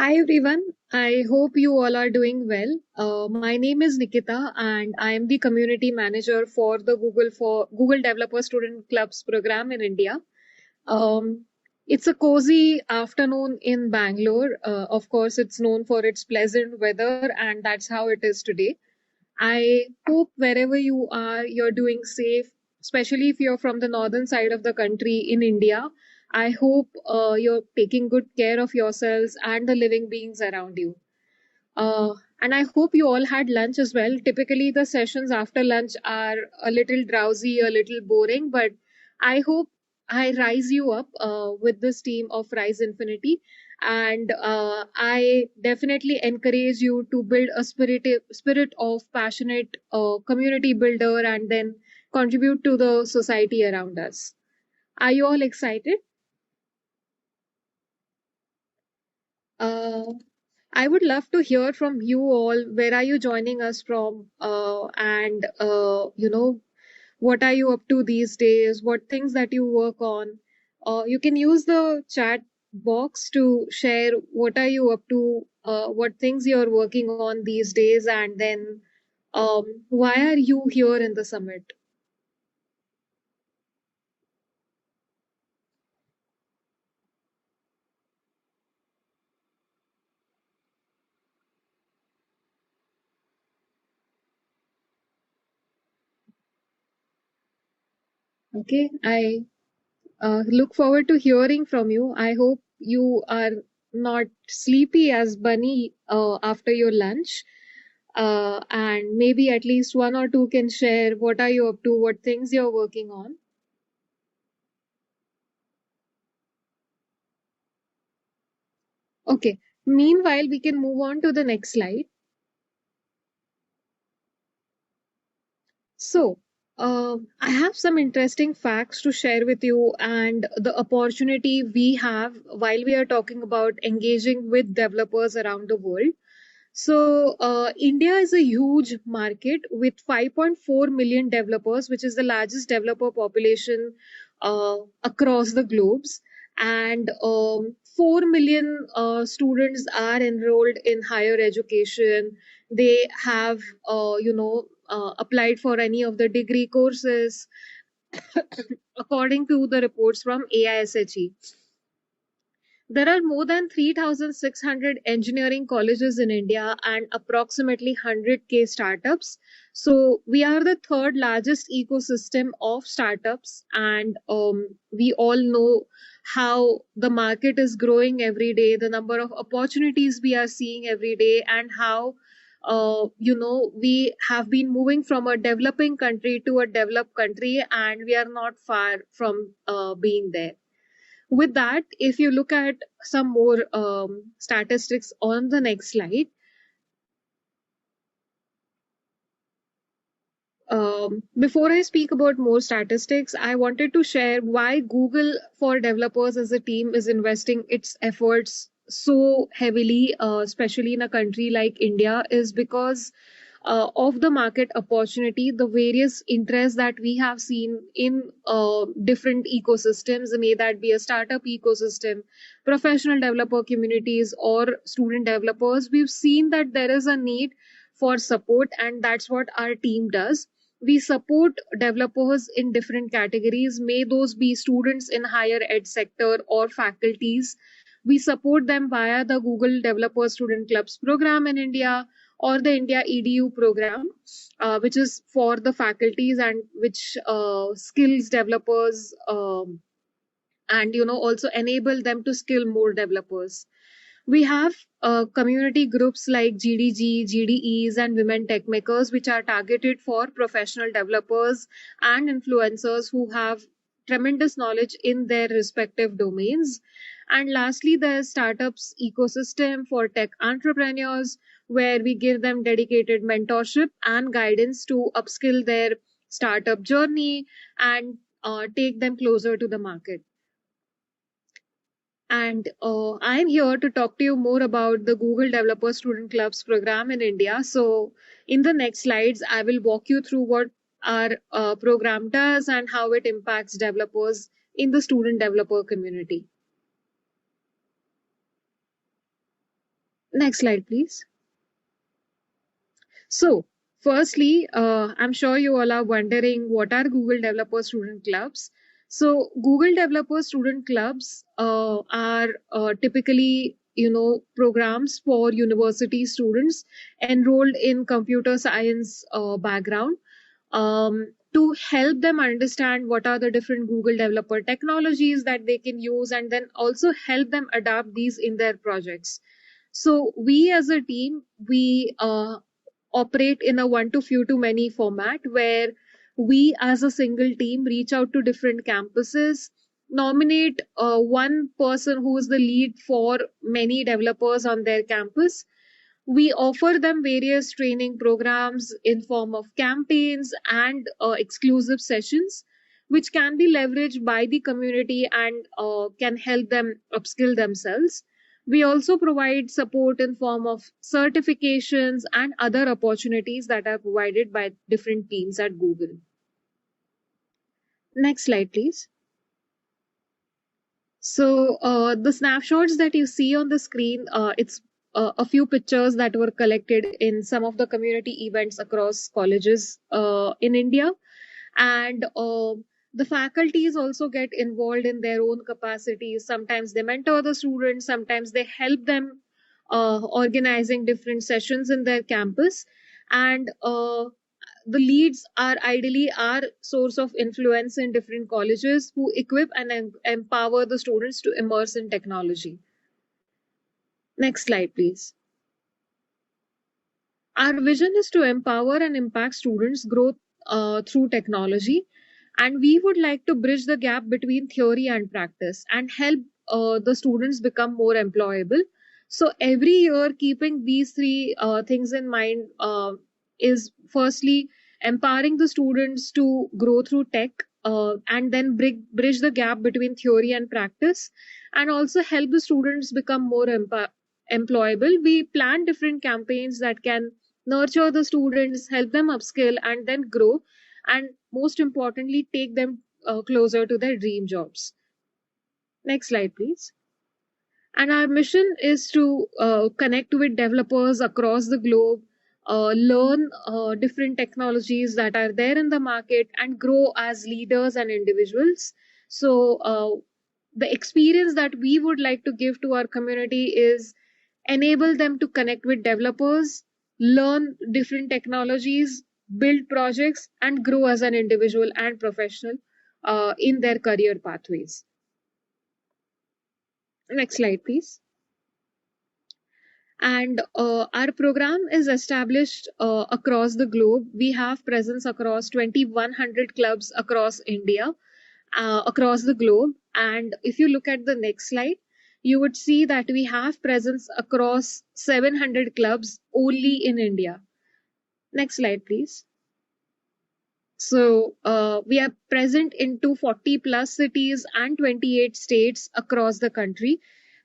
Hi everyone. I hope you all are doing well. My name is Nikita and I am the community manager for the Google Developer Student Clubs program in India. Um, it's a cozy afternoon in Bangalore. Of course, it's known for its pleasant weather and that's how it is today. I hope wherever you are, you're doing safe, especially if you're from the northern side of the country in India. I hope you're taking good care of yourselves and the living beings around you. And I hope you all had lunch as well. Typically, the sessions after lunch are a little drowsy, a little boring, but I hope I rise you up with this team of Rise Infinity. And I definitely encourage you to build a spirit of passionate community builder and then contribute to the society around us. Are you all excited? Uh, I would love to hear from you all. Where are you joining us from? What are you up to these days? What things that you work on? You can use the chat box to share what are you up to, what things you're working on these days, and then why are you here in the summit? Okay, I look forward to hearing from you. I hope you are not sleepy as Bunny after your lunch. And maybe at least one or two can share what are you up to, what things you're working on. Okay. Meanwhile, we can move on to the next slide. So, I have some interesting facts to share with you and the opportunity we have while we are talking about engaging with developers around the world. So, India is a huge market with 5.4 million developers, which is the largest developer population across the globes. And 4 million students are enrolled in higher education. They have, applied for any of the degree courses, according to the reports from AISHE. There are more than 3,600 engineering colleges in India and approximately 100K startups. So, we are the third largest ecosystem of startups, and we all know how the market is growing every day, the number of opportunities we are seeing every day, and how we have been moving from a developing country to a developed country, and we are not far from being there. With that, if you look at some more statistics on the next slide, before I speak about more statistics, I wanted to share why Google for Developers as a team is investing its efforts so heavily, especially in a country like India, is because of the market opportunity, the various interests that we have seen in different ecosystems, may that be a startup ecosystem, professional developer communities, or student developers. We've seen that there is a need for support, and that's what our team does. We support developers in different categories, may those be students in higher ed sector or faculties. We support them via the Google Developer Student Clubs program in India or the India EDU program, which is for the faculties and which skills developers, and also enable them to skill more developers. We have community groups like GDG, GDEs, and Women Tech Makers, which are targeted for professional developers and influencers who have tremendous knowledge in their respective domains. And lastly, the startups ecosystem for tech entrepreneurs, where we give them dedicated mentorship and guidance to upskill their startup journey and take them closer to the market. And I'm here to talk to you more about the Google Developer Student Clubs program in India. So, in the next slides, I will walk you through what our program does and how it impacts developers in the student developer community. Next slide, please. So, firstly, I'm sure you all are wondering what are Google Developer Student Clubs. So, Google Developer Student Clubs are typically, programs for university students enrolled in computer science background, to help them understand what are the different Google developer technologies that they can use, and then also help them adapt these in their projects. So we as a team, we operate in a one to few to many format, where we as a single team reach out to different campuses, nominate one person who is the lead for many developers on their campus. We offer them various training programs in form of campaigns and exclusive sessions, which can be leveraged by the community and can help them upskill themselves. We also provide support in form of certifications and other opportunities that are provided by different teams at Google. Next slide, please. So the snapshots that you see on the screen, it's a few pictures that were collected in some of the community events across colleges in India. And the faculties also get involved in their own capacities. Sometimes they mentor the students, sometimes they help them organizing different sessions in their campus. And the leads are ideally our source of influence in different colleges who equip and empower the students to immerse in technology. Next slide, please. Our vision is to empower and impact students' growth through technology, and we would like to bridge the gap between theory and practice and help the students become more employable. So, every year, keeping these three things in mind is firstly empowering the students to grow through tech, and then bridge the gap between theory and practice, and also help the students become more employable. We plan different campaigns that can nurture the students, help them upskill, and then grow. And most importantly, take them closer to their dream jobs. Next slide, please. And our mission is to connect with developers across the globe, learn different technologies that are there in the market, and grow as leaders and individuals. So, the experience that we would like to give to our community is enable them to connect with developers, learn different technologies, build projects, and grow as an individual and professional in their career pathways. Next slide, please. And our program is established across the globe. We have presence across 2,100 clubs across India, across the globe. And if you look at the next slide, you would see that we have presence across 700 clubs only in India. Next slide, please. So we are present in 240 plus cities and 28 states across the country,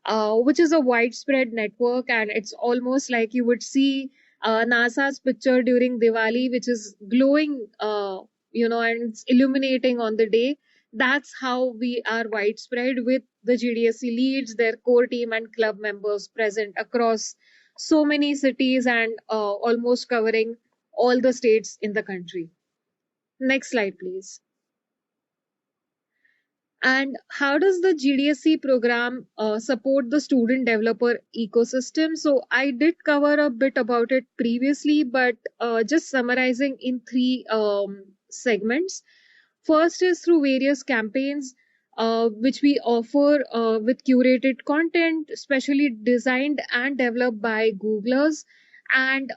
which is a widespread network. And it's almost like you would see NASA's picture during Diwali, which is glowing, and it's illuminating on the day. That's how we are widespread with the GDSC leads, their core team, and club members present across so many cities and almost covering all the states in the country. Next slide, please. And how does the GDSC program support the student developer ecosystem? So I did cover a bit about it previously, but just summarizing in three segments. First is through various campaigns, which we offer with curated content, specially designed and developed by Googlers. And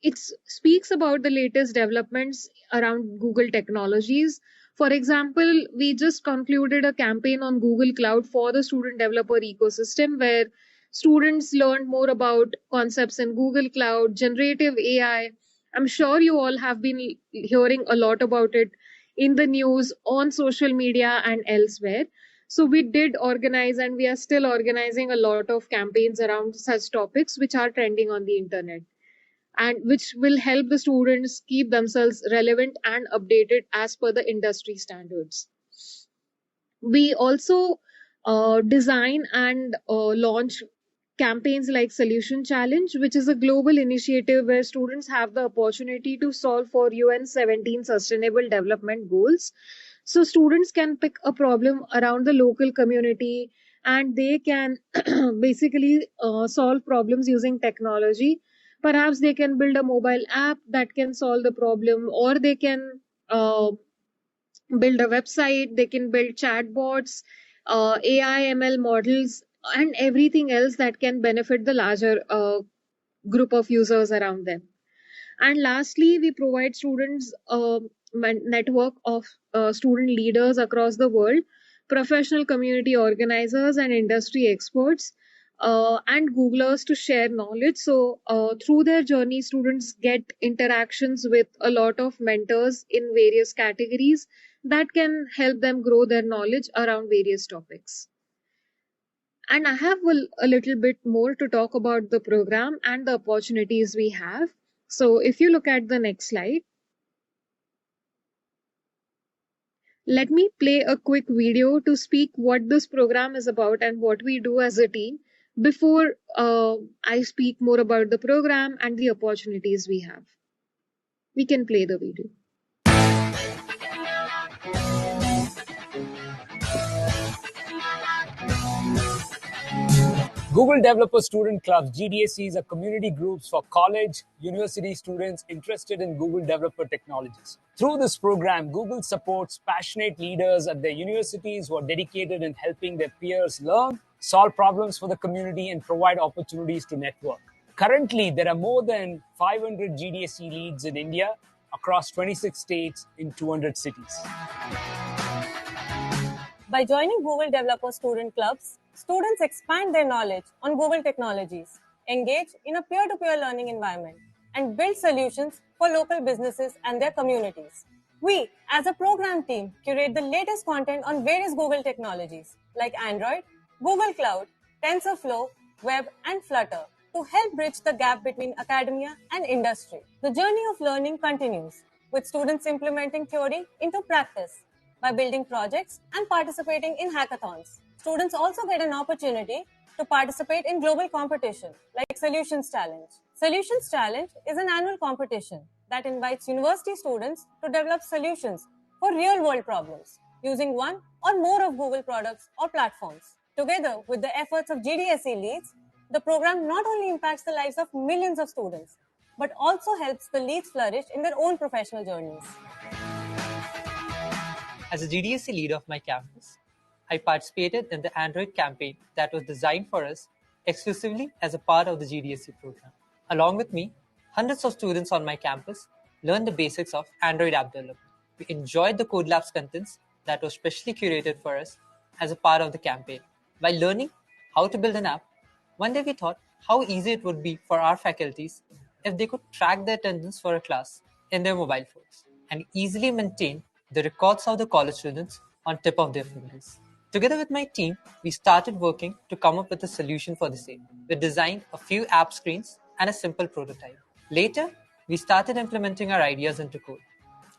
it speaks about the latest developments around Google technologies. For example, we just concluded a campaign on Google Cloud for the student developer ecosystem, where students learned more about concepts in Google Cloud, generative AI. I'm sure you all have been hearing a lot about it in the news, on social media, and elsewhere. So, we did organize and we are still organizing a lot of campaigns around such topics which are trending on the internet, and which will help the students keep themselves relevant and updated as per the industry standards. We also design and launch campaigns like Solution Challenge, which is a global initiative where students have the opportunity to solve for UN 17 Sustainable Development Goals. So students can pick a problem around the local community and they can basically solve problems using technology. Perhaps they can build a mobile app that can solve the problem, or they can build a website, they can build chatbots, AI, ML models, and everything else that can benefit the larger group of users around them. And lastly, we provide students a network of student leaders across the world, professional community organizers, and industry experts. And Googlers to share knowledge. So, through their journey, students get interactions with a lot of mentors in various categories that can help them grow their knowledge around various topics. And I have a little bit more to talk about the program and the opportunities we have. So if you look at the next slide, let me play a quick video to speak what this program is about and what we do as a team before I speak more about the program and the opportunities we have. We can play the video. Google Developer Student Clubs, GDSCs, are community groups for college, university students interested in Google Developer technologies. Through this program, Google supports passionate leaders at their universities who are dedicated in helping their peers learn, solve problems for the community, and provide opportunities to network. Currently, there are more than 500 GDSC leads in India across 26 states in 200 cities. By joining Google Developer Student Clubs, students expand their knowledge on Google technologies, engage in a peer-to-peer learning environment, and build solutions for local businesses and their communities. We, as a program team, curate the latest content on various Google technologies like Android, Google Cloud, TensorFlow, Web, and Flutter to help bridge the gap between academia and industry. The journey of learning continues, with students implementing theory into practice by building projects and participating in hackathons. Students also get an opportunity to participate in global competition like Solutions Challenge. Solutions Challenge is an annual competition that invites university students to develop solutions for real-world problems using one or more of Google products or platforms. Together with the efforts of GDSE leads, the program not only impacts the lives of millions of students, but also helps the leads flourish in their own professional journeys. As a GDSC leader of my campus, I participated in the Android campaign that was designed for us exclusively as a part of the GDSC program. Along with me, hundreds of students on my campus learned the basics of Android app development. We enjoyed the Code Labs contents that was specially curated for us as a part of the campaign. While learning how to build an app, one day we thought how easy it would be for our faculties if they could track the attendance for a class in their mobile phones and easily maintain the records of the college students on tip of their fingers. Together with my team, we started working to come up with a solution for the same. We designed a few app screens and a simple prototype. Later, we started implementing our ideas into code,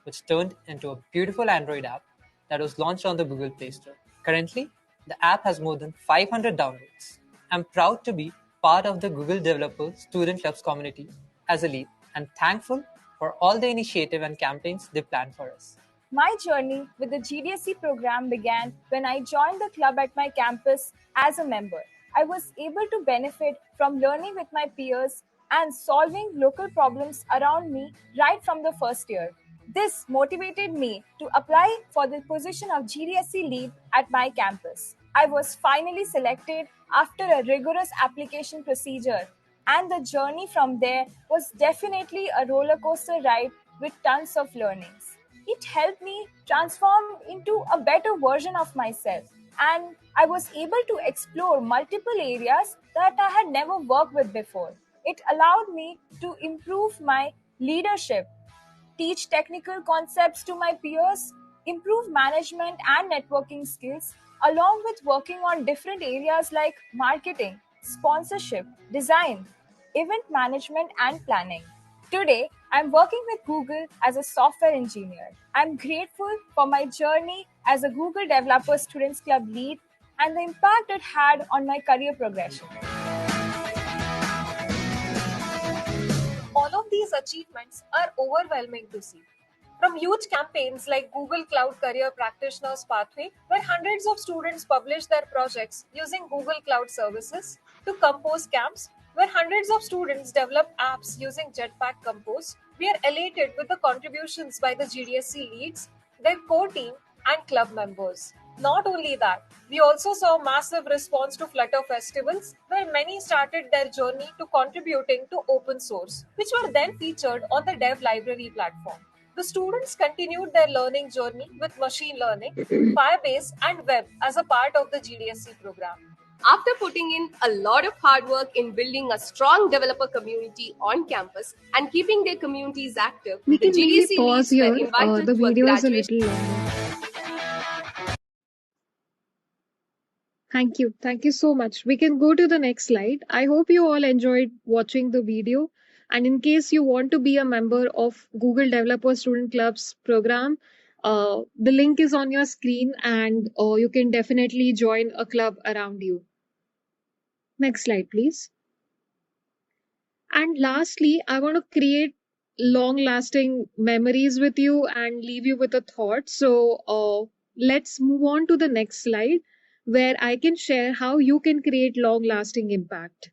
which turned into a beautiful Android app that was launched on the Google Play Store. Currently, the app has more than 500 downloads. I'm proud to be part of the Google Developer Student Clubs community as a lead and thankful for all the initiative and campaigns they plan for us. My journey with the GDSC program began when I joined the club at my campus as a member. I was able to benefit from learning with my peers and solving local problems around me right from the first year. This motivated me to apply for the position of GDSC lead at my campus. I was finally selected after a rigorous application procedure, and the journey from there was definitely a roller coaster ride with tons of learnings. It helped me transform into a better version of myself, and I was able to explore multiple areas that I had never worked with before. It allowed me to improve my leadership, teach technical concepts to my peers, improve management and networking skills, along with working on different areas like marketing, sponsorship, design, event management, and planning. Today, I'm working with Google as a software engineer. I'm grateful for my journey as a Google Developer Students Club lead and the impact it had on my career progression. achievements are overwhelming to see. From huge campaigns like Google Cloud Career Practitioners Pathway, where hundreds of students publish their projects using Google Cloud services, to Compose Camps, where hundreds of students develop apps using Jetpack Compose, we are elated with the contributions by the GDSC leads, their core team, and club members. Not only that, we also saw massive response to Flutter festivals, where many started their journey to contributing to open source, which were then featured on the Dev Library platform. The students continued their learning journey with machine learning, Firebase, and web as a part of the GDSC program. After putting in a lot of hard work in building a strong developer community on campus and keeping their communities active, We the can maybe GDSC pause leads were here. invited The to a video is a graduation. little long. Thank you. Thank you so much. We can go to the next slide. I hope you all enjoyed watching the video. And in case you want to be a member of Google Developer Student Club's program, the link is on your screen and you can definitely join a club around you. Next slide, please. And lastly, I want to create long-lasting memories with you and leave you with a thought. So let's move on to the next slide where I can share how you can create long-lasting impact.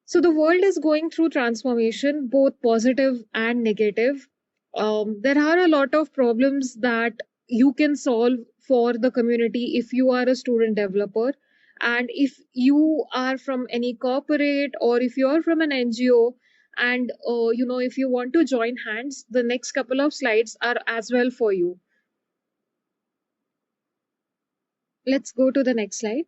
So the world is going through transformation, both positive and negative. There are a lot of problems that you can solve for the community if you are a student developer. And if you are from any corporate or if you're from an NGO and if you want to join hands, the next couple of slides are as well for you. Let's go to the next slide.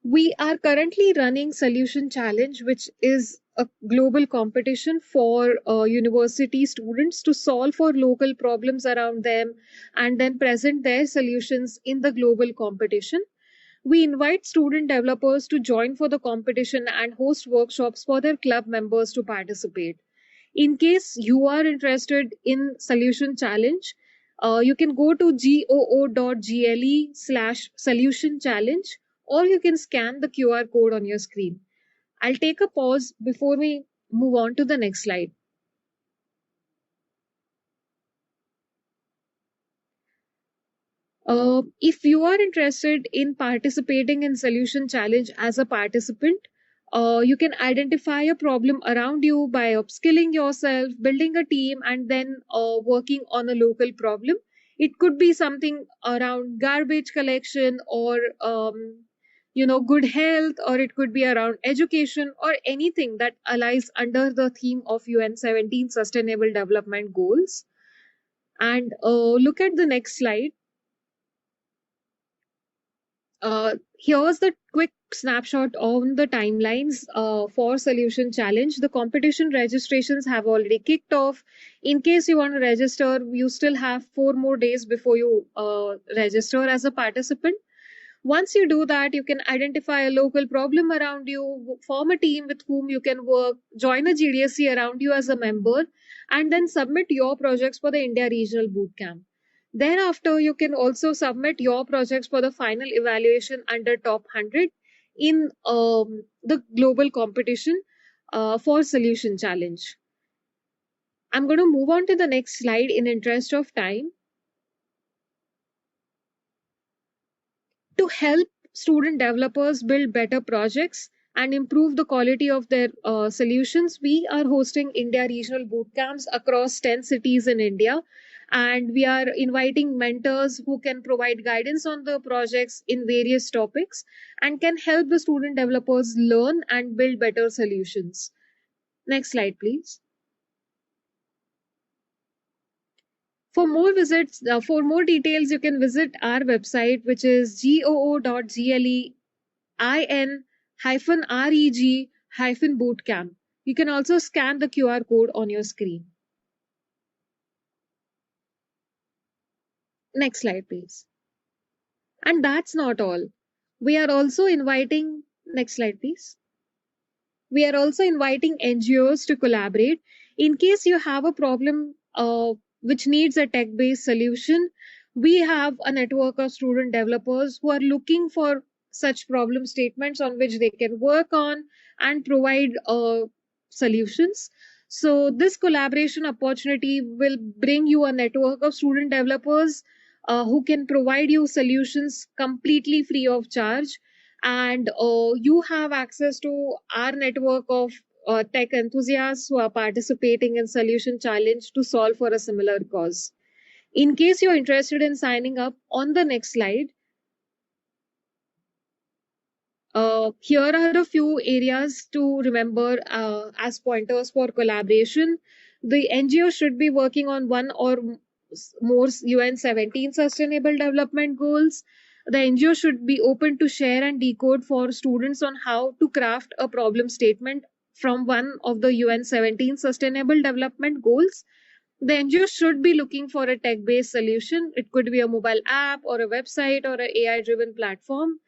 We are currently running Solution Challenge, which is a global competition for university students to solve for local problems around them and then present their solutions in the global competition. We invite student developers to join for the competition and host workshops for their club members to participate. In case you are interested in Solution Challenge, you can go to goo.gle/solution challenge or you can scan the QR code on your screen. I'll take a pause before we move on to the next slide. If you are interested in participating in Solution Challenge as a participant, you can identify a problem around you by upskilling yourself, building a team, and then working on a local problem. It could be something around garbage collection or good health, or it could be around education or anything that lies under the theme of UN 17 Sustainable Development Goals. And look at the next slide. Here's the quick snapshot on the timelines for Solution Challenge. The competition registrations have already kicked off. In case you want to register, you still have 4 more days before you register as a participant. Once you do that, you can identify a local problem around you, form a team with whom you can work, join a GDSC around you as a member, and then submit your projects for the India Regional Bootcamp. Thereafter, you can also submit your projects for the final evaluation under top 100 in the global competition for Solution Challenge. I'm going to move on to the next slide in interest of time. To help student developers build better projects and improve the quality of their solutions, we are hosting India Regional Bootcamps across 10 cities in India. And we are inviting mentors who can provide guidance on the projects in various topics and can help the student developers learn and build better solutions. Next slide, please. For more details, you can visit our website, which is goo.gle-in-reg-bootcamp. You can also scan the QR code on your screen. Next slide, please. And that's not all. We are also inviting, next slide, please. We are also inviting NGOs to collaborate. In case you have a problem which needs a tech-based solution, we have a network of student developers who are looking for such problem statements on which they can work on and provide solutions. So this collaboration opportunity will bring you a network of student developers who can provide you solutions completely free of charge. And you have access to our network of tech enthusiasts who are participating in Solution Challenge to solve for a similar cause. In case you're interested in signing up, on the next slide, here are a few areas to remember as pointers for collaboration. The NGO should be working on one or more UN 17 Sustainable Development Goals. The NGO should be open to share and decode for students on how to craft a problem statement from one of the UN 17 Sustainable Development Goals. The NGO should be looking for a tech-based solution. It could be a mobile app or a website or an AI-driven platform.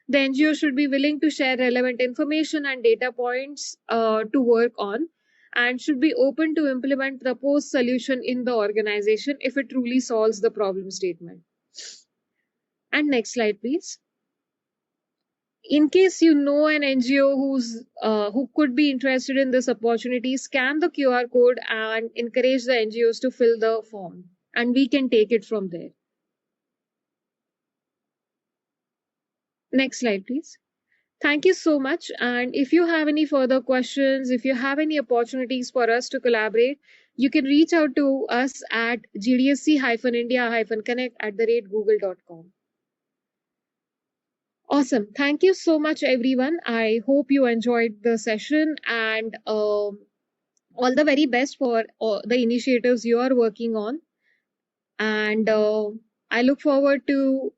The NGO should be willing to share relevant information and data points to work on, and should be open to implement proposed solution in the organization if it truly solves the problem statement. And next slide, please. In case you know an NGO who could be interested in this opportunity, scan the QR code and encourage the NGOs to fill the form, and we can take it from there. Next slide, please. Thank you so much. And if you have any further questions, if you have any opportunities for us to collaborate, you can reach out to us at gdsc-india-connect@google.com. Awesome. Thank you so much, everyone. I hope you enjoyed the session, and all the very best for the initiatives you are working on. And I look forward to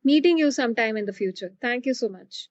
meeting you sometime in the future. Thank you so much.